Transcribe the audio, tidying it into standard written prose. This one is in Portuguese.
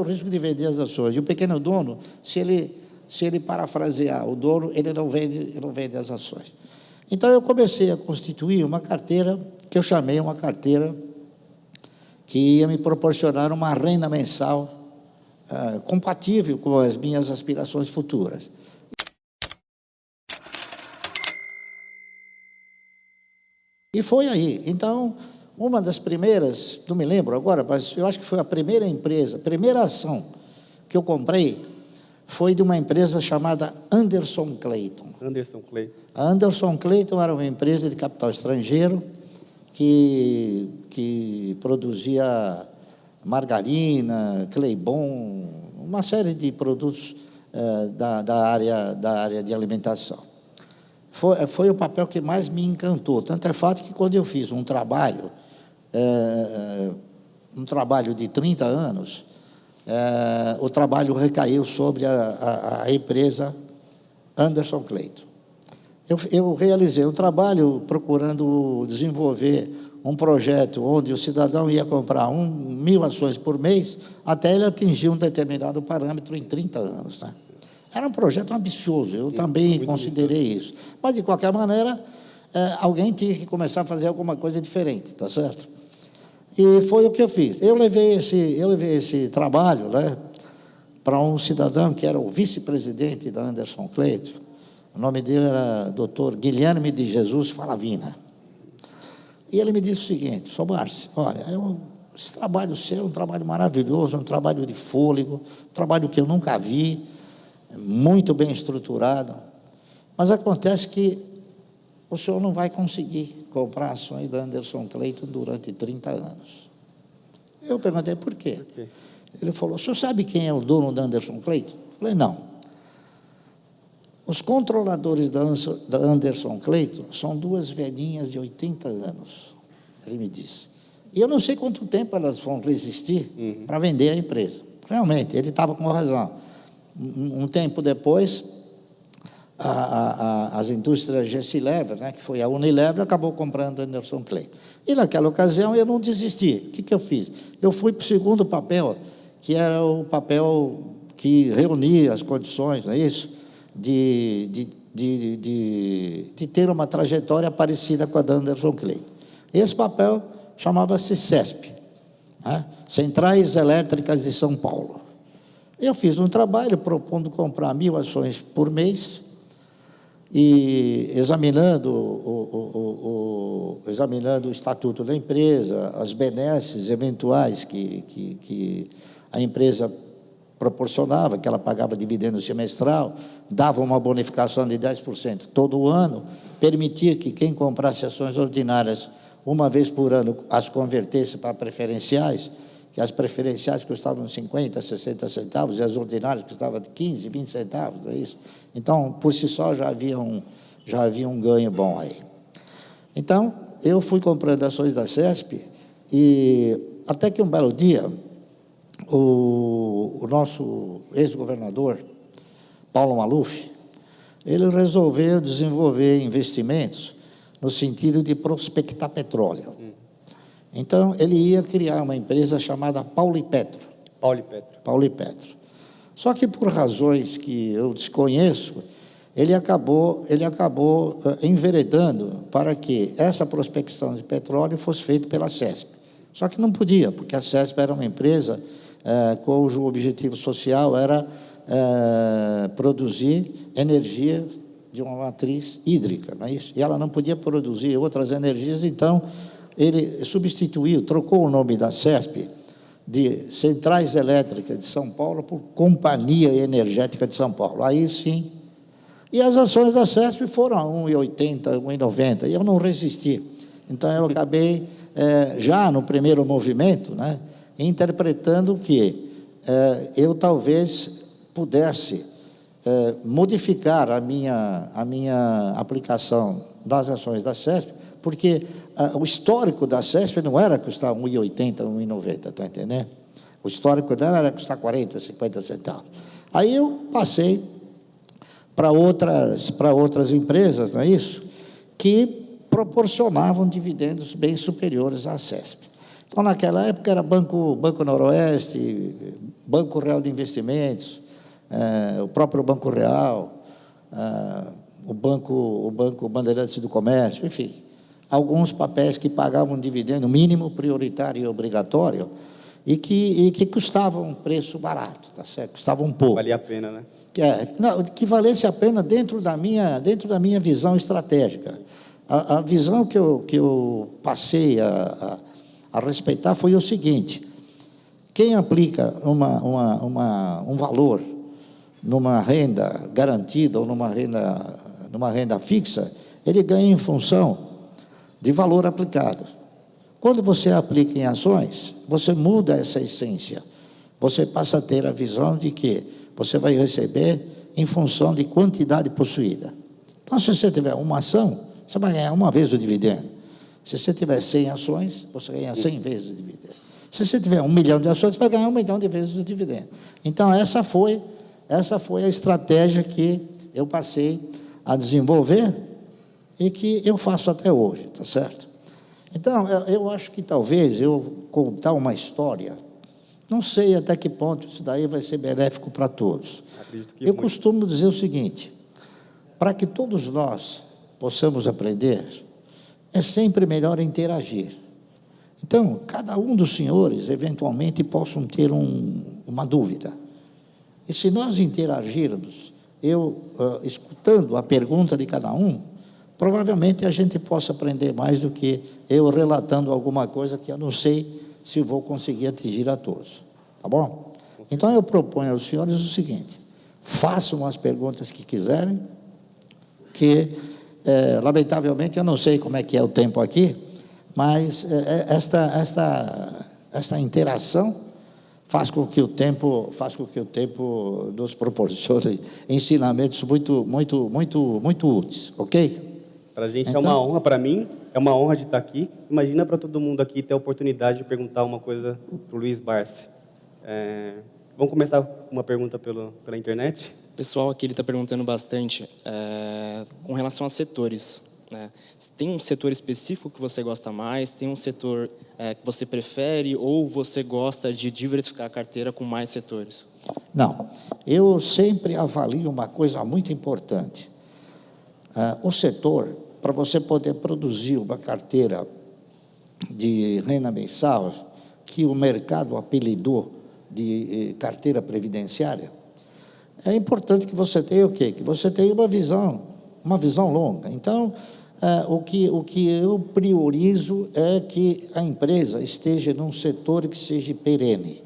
O risco de vender as ações. E o pequeno dono, se ele parafrasear o dono, ele não vende as ações. Então, eu comecei a constituir uma carteira, que eu chamei uma carteira que ia me proporcionar uma renda mensal compatível com as minhas aspirações futuras. E foi aí. Então, uma das primeiras, não me lembro agora, mas eu acho que foi a primeira empresa, a primeira ação que eu comprei foi de uma empresa chamada Anderson Clayton. Anderson Clayton. A Anderson Clayton era uma empresa de capital estrangeiro que produzia margarina, Claybon, uma série de produtos da área de alimentação. Foi o papel que mais me encantou. Tanto é fato que, quando eu fiz um trabalho de 30 anos, o trabalho recaiu sobre a empresa Anderson Clayton. Eu realizei um trabalho procurando desenvolver um projeto onde o cidadão ia comprar 1.000 ações por mês até ele atingir um determinado parâmetro em 30 anos. Né? Era um projeto ambicioso, eu também considerei isso. Mas, de qualquer maneira, alguém tinha que começar a fazer alguma coisa diferente, tá certo? E foi o que eu fiz. Eu levei esse trabalho, né, para um cidadão que era o vice-presidente da Anderson Clayton. O nome dele era Dr. Guilherme de Jesus Falavina. E ele me disse o seguinte: Sr. Márcio, olha, esse trabalho seu é um trabalho maravilhoso, um trabalho de fôlego, um trabalho que eu nunca vi, muito bem estruturado, mas acontece que o senhor não vai conseguir comprar ações da Anderson Clayton durante 30 anos. Eu perguntei por quê. Ele falou: o senhor sabe quem é o dono da Anderson Clayton? Eu falei: não. Os controladores da Anderson Clayton são duas velhinhas de 80 anos, ele me disse. E eu não sei quanto tempo elas vão resistir para vender a empresa. Realmente, ele estava com razão. Um tempo depois, as indústrias Gessilever, né, que foi a Unilever, acabou comprando a Anderson Clayton. E, naquela ocasião, eu não desisti. O que eu fiz? Eu fui para o segundo papel, que era o papel que reunia as condições, não é isso? De ter uma trajetória parecida com a da Anderson Clayton. Esse papel chamava-se CESP, né? Centrais Elétricas de São Paulo. Eu fiz um trabalho propondo comprar 1.000 ações por mês e examinando o estatuto da empresa, as benesses eventuais que a empresa proporcionava, que ela pagava dividendo semestral, dava uma bonificação de 10% todo ano, permitia que quem comprasse ações ordinárias uma vez por ano as convertesse para preferenciais, que as preferenciais custavam 50, 60 centavos e as ordinárias custavam 15, 20 centavos, é isso? Então, por si só, já havia um ganho bom aí. Então, eu fui comprando ações da CESP e até que um belo dia, o nosso ex-governador, Paulo Maluf, ele resolveu desenvolver investimentos no sentido de prospectar petróleo. Então, ele ia criar uma empresa chamada Paulipetro. Paulipetro. Só que, por razões que eu desconheço, ele acabou enveredando para que essa prospecção de petróleo fosse feita pela CESP. Só que não podia, porque a CESP era uma empresa cujo objetivo social era produzir energia de uma matriz hídrica, não é isso? E ela não podia produzir outras energias, então ele substituiu, trocou o nome da CESP de Centrais Elétricas de São Paulo por Companhia Energética de São Paulo. Aí sim. E as ações da CESP foram a 1,80, 1,90, e eu não resisti. Então eu acabei, já no primeiro movimento, né, interpretando que eu talvez pudesse modificar a minha aplicação das ações da CESP, porque o histórico da CESP não era custar 1,80, 1,90, está entendendo? O histórico dela era custar 40, 50 centavos. Aí eu passei para outras empresas, não é isso? Que proporcionavam dividendos bem superiores à CESP. Então, naquela época, era Banco Noroeste, Banco Real de Investimentos, o próprio Banco Real, o Banco Bandeirantes do Comércio, enfim, alguns papéis que pagavam dividendo mínimo, prioritário e obrigatório, e que custavam um preço barato, tá certo? Custavam um pouco. Valia a pena, né? Que valesse a pena dentro da minha visão estratégica. A visão que eu passei a respeitar foi o seguinte: quem aplica um valor numa renda garantida ou numa renda fixa, ele ganha em função de valor aplicado. Quando você aplica em ações, você muda essa essência. Você passa a ter a visão de que você vai receber em função de quantidade possuída. Então, se você tiver uma ação, você vai ganhar uma vez o dividendo. Se você tiver 100 ações, você ganha 100 vezes o dividendo. Se você tiver 1 milhão de ações, você vai ganhar 1 milhão de vezes o dividendo. Então, essa foi a estratégia que eu passei a desenvolver e que eu faço até hoje, tá certo? Então, eu acho que talvez eu contar uma história, não sei até que ponto isso daí vai ser benéfico para todos. Eu costumo dizer o seguinte: para que todos nós possamos aprender, é sempre melhor interagir. Então, cada um dos senhores, eventualmente, possam ter uma dúvida. E se nós interagirmos, escutando a pergunta de cada um, provavelmente a gente possa aprender mais do que eu relatando alguma coisa que eu não sei se vou conseguir atingir a todos. Tá bom? Então, eu proponho aos senhores o seguinte: façam as perguntas que quiserem, que, lamentavelmente, eu não sei como é que é o tempo aqui, mas esta interação faz com que o tempo nos proporcione ensinamentos muito úteis, ok? Para a gente então, é uma honra, para mim, é uma honra de estar aqui. Imagina para todo mundo aqui ter a oportunidade de perguntar uma coisa para o Luiz Barsi. Vamos começar com uma pergunta pela internet? O pessoal aqui está perguntando bastante com relação a setores, né? Tem um setor específico que você gosta mais? Tem um setor que você prefere? Ou você gosta de diversificar a carteira com mais setores? Não, eu sempre avalio uma coisa muito importante. O setor, para você poder produzir uma carteira de renda mensal, que o mercado apelidou de carteira previdenciária, é importante que você tenha o quê? Que você tenha uma visão longa. Então, o que eu priorizo é que a empresa esteja num setor que seja perene.